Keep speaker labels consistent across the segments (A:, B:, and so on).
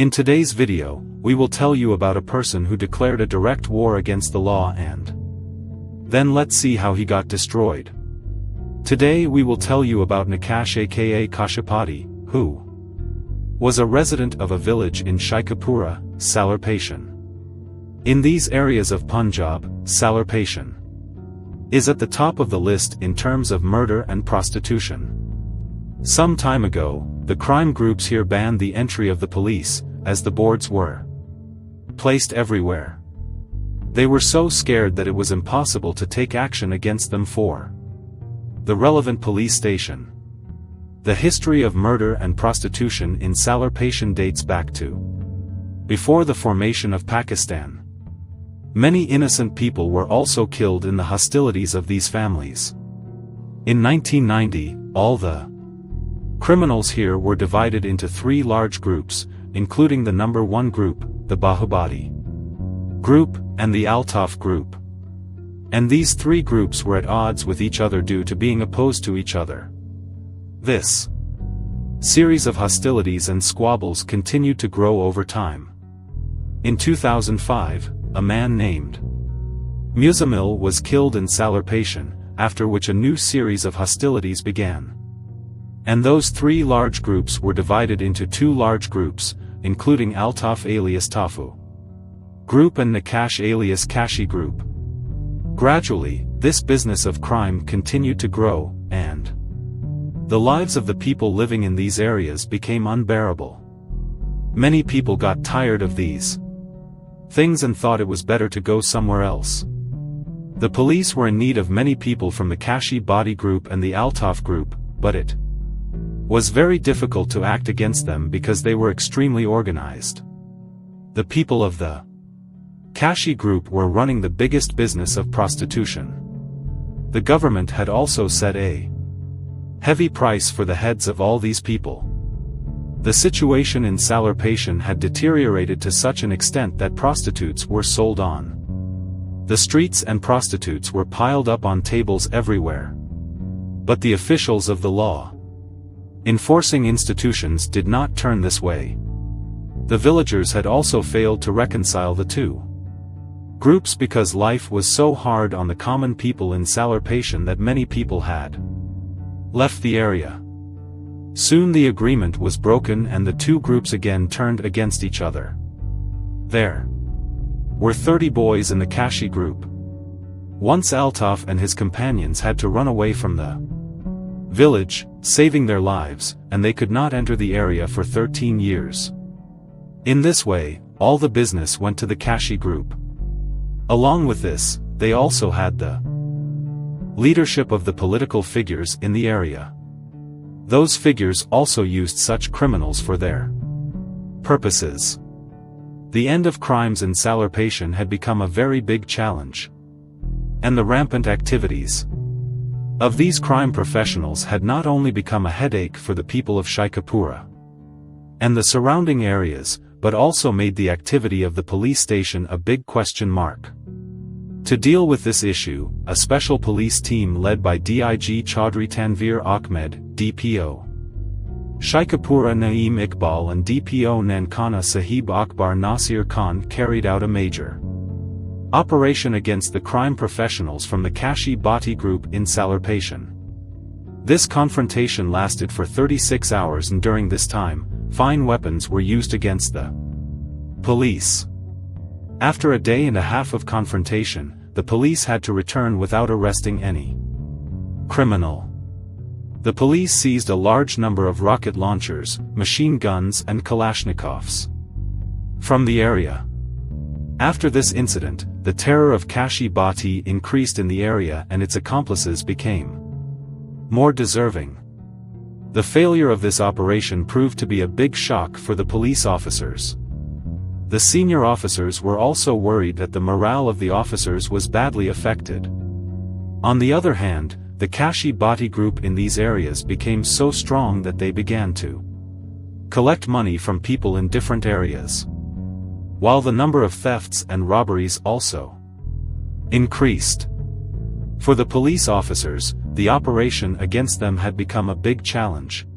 A: In today's video, we will tell you about a person who declared a direct war against the law and then let's see how he got destroyed. Today we will tell you about Nakash aka Kashi Bhatti, who was a resident of a village in Sheikhupura, Salarpation. In these areas of Punjab, Salarpation is at the top of the list in terms of murder and prostitution. Some time ago, the crime groups here banned the entry of the police, as the boards were placed everywhere. They were so scared that it was impossible to take action against them for the relevant police station. The history of murder and prostitution in Salarpation dates back to before the formation of Pakistan. Many innocent people were also killed in the hostilities of these families. In 1990, all the criminals here were divided into three large groups, including the number 1 group, the Bahubadi group, and the Altaf group. And these three groups were at odds with each other due to being opposed to each other. This series of hostilities and squabbles continued to grow over time. In 2005, a man named Muzammil was killed in Salarpation, after which a new series of hostilities began. And those three large groups were divided into two large groups, including Altaf alias Tafu group and Nakash alias Kashi group. Gradually, this business of crime continued to grow, and the lives of the people living in these areas became unbearable. Many people got tired of these things and thought it was better to go somewhere else. The police were in need of many people from the Kashi Bhatti group and the Altaf group, but it was very difficult to act against them because they were extremely organized. The people of the Kashi group were running the biggest business of prostitution. The government had also set a heavy price for the heads of all these people. The situation in Salarpation had deteriorated to such an extent that prostitutes were sold on the streets and prostitutes were piled up on tables everywhere. But the officials of the law enforcing institutions did not turn this way. The villagers had also failed to reconcile the two groups because life was so hard on the common people in Salarpation that many people had left the area. Soon the agreement was broken and the two groups again turned against each other. There were 30 boys in the Kashi group. Once Altaf and his companions had to run away from the village, saving their lives, and they could not enter the area for 13 years. In this way, all the business went to the Kashi group. Along with this, they also had the leadership of the political figures in the area. Those figures also used such criminals for their purposes. The end of crimes in Salarpation had become a very big challenge. And the rampant activities of these crime professionals had not only become a headache for the people of Sheikhupura and the surrounding areas, but also made the activity of the police station a big question mark. To deal with this issue, a special police team led by DIG Chaudhry Tanveer Ahmed, DPO Sheikhupura Naeem Iqbal and DPO Nankana Sahib Akbar Nasir Khan carried out a major operation against the crime professionals from the Kashi Bhatti group in Salarpation. This confrontation lasted for 36 hours and during this time, fine weapons were used against the police. After a day and a half of confrontation, the police had to return without arresting any criminal. The police seized a large number of rocket launchers, machine guns and Kalashnikovs from the area. After this incident, the terror of Kashi Bhatti increased in the area and its accomplices became more deserving. The failure of this operation proved to be a big shock for the police officers. The senior officers were also worried that the morale of the officers was badly affected. On the other hand, the Kashi Bhatti group in these areas became so strong that they began to collect money from people in different areas, while the number of thefts and robberies also increased. For the police officers, the operation against them had become a big challenge.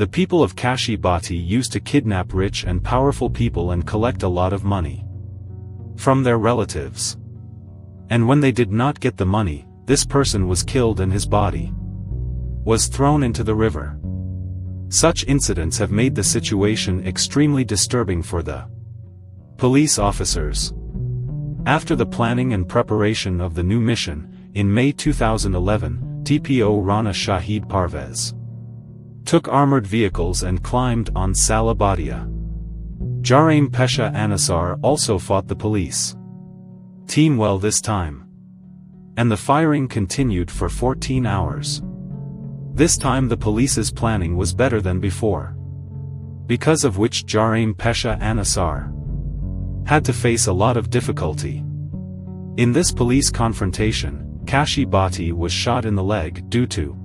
A: The people of Kashi Bhatti used to kidnap rich and powerful people and collect a lot of money from their relatives. And when they did not get the money, this person was killed and his body was thrown into the river. Such incidents have made the situation extremely disturbing for the police officers. After the planning and preparation of the new mission, in May 2011, TPO Rana Shahid Parvez took armored vehicles and climbed on Salabadia. Jaraim Pesha Anasar also fought the police team well this time. And the firing continued for 14 hours. This time the police's planning was better than before, because of which Jaraim Pesha Anasar had to face a lot of difficulty. In this police confrontation, Kashi Bhatti was shot in the leg, due to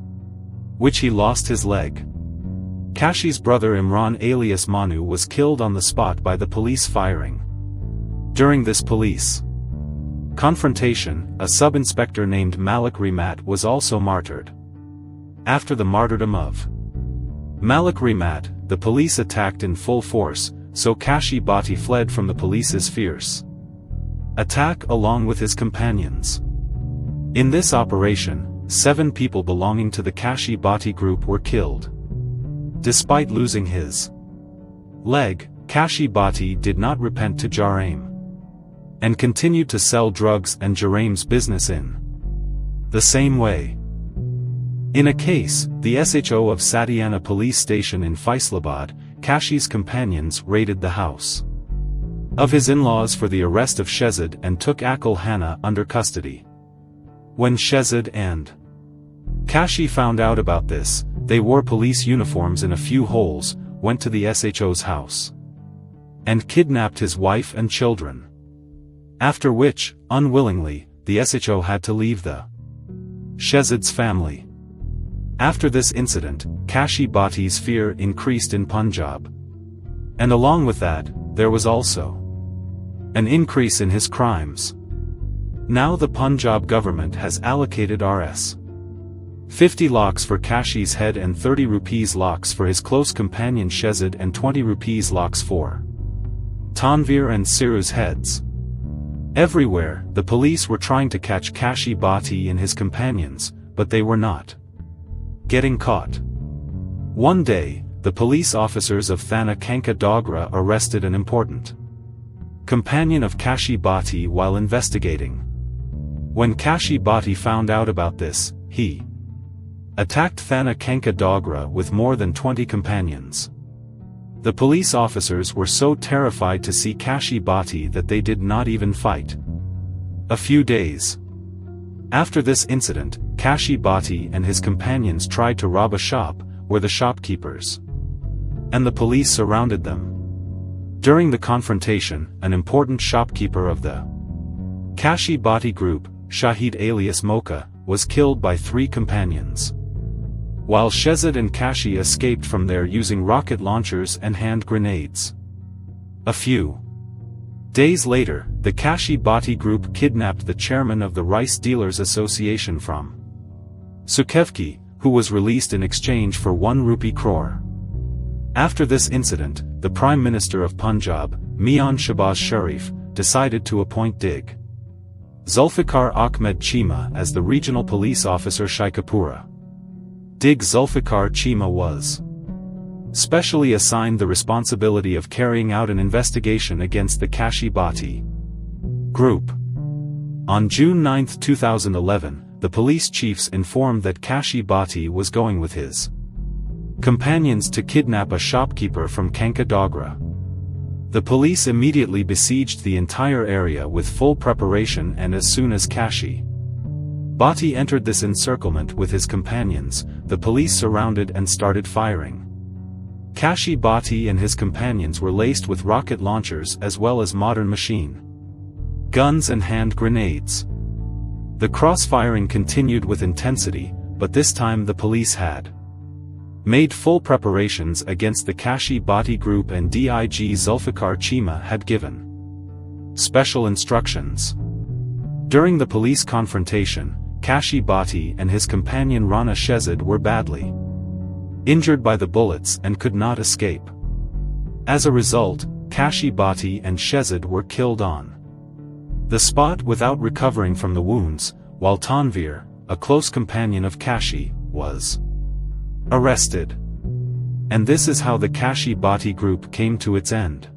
A: which he lost his leg. Kashi's brother Imran alias Manu was killed on the spot by the police firing. During this police confrontation, a sub-inspector named Malik Rimat was also martyred. After the martyrdom of Malik Rimat, the police attacked in full force, so Kashi Bhatti fled from the police's fierce attack along with his companions. In this operation, 7 people belonging to the Kashi Bhatti group were killed. Despite losing his leg, Kashi Bhatti did not repent to Jaraim and continued to sell drugs and Jaraim's business in the same way. In a case, the SHO of Satiana police station in Faisalabad, Kashi's companions raided the house of his in-laws for the arrest of Shehzad and took Akil Hana under custody. When Shehzad and Kashi found out about this, they wore police uniforms in a few holes, went to the SHO's house and kidnapped his wife and children. After which, unwillingly, the SHO had to leave the Shehzad's family. After this incident, Kashi Bhatti's fear increased in Punjab. And along with that, there was also an increase in his crimes. Now the Punjab government has allocated Rs. 50 lakhs for Kashi's head and 30 rupees lakhs for his close companion Shehzad and 20 rupees lakhs for Tanvir and Siru's heads. Everywhere, the police were trying to catch Kashi Bhatti and his companions, but they were not getting caught. One day, the police officers of Thana Kanka Dogra arrested an important companion of Kashi Bhatti while investigating. When Kashi Bhatti found out about this, he attacked Thana Kanka Dogra with more than 20 companions. The police officers were so terrified to see Kashi Bhatti that they did not even fight. A few days after this incident, Kashi Bhatti and his companions tried to rob a shop, where the shopkeepers and the police surrounded them. During the confrontation, an important shopkeeper of the Kashi Bhatti group, Shahid alias Mocha, was killed by 3 companions, while Shehzad and Kashi escaped from there using rocket launchers and hand grenades. A few days later, the Kashi Bhatti group kidnapped the chairman of the Rice Dealers Association from Sukevki, who was released in exchange for 1 rupee crore. After this incident, the Prime Minister of Punjab, Mian Shahbaz Sharif, decided to appoint Dig Zulfikar Ahmed Chima as the regional police officer Sheikhupura. Dig Zulfikar Chima was specially assigned the responsibility of carrying out an investigation against the Kashi Bhatti group. On June 9, 2011, the police chiefs informed that Kashi Bhatti was going with his companions to kidnap a shopkeeper from Kanka Dogra. The police immediately besieged the entire area with full preparation, and as soon as Kashi Bhatti entered this encirclement with his companions, the police surrounded and started firing. Kashi Bhatti and his companions were laced with rocket launchers as well as modern machine guns and hand grenades. The cross-firing continued with intensity, but this time the police had made full preparations against the Kashi Bhatti group, and DIG Zulfikar Chima had given special instructions. During the police confrontation, Kashi Bhatti and his companion Rana Shehzad were badly injured by the bullets and could not escape. As a result, Kashi Bhatti and Shezad were killed on the spot without recovering from the wounds, while Tanvir, a close companion of Kashi, was arrested. And this is how the Kashi Bhatti group came to its end.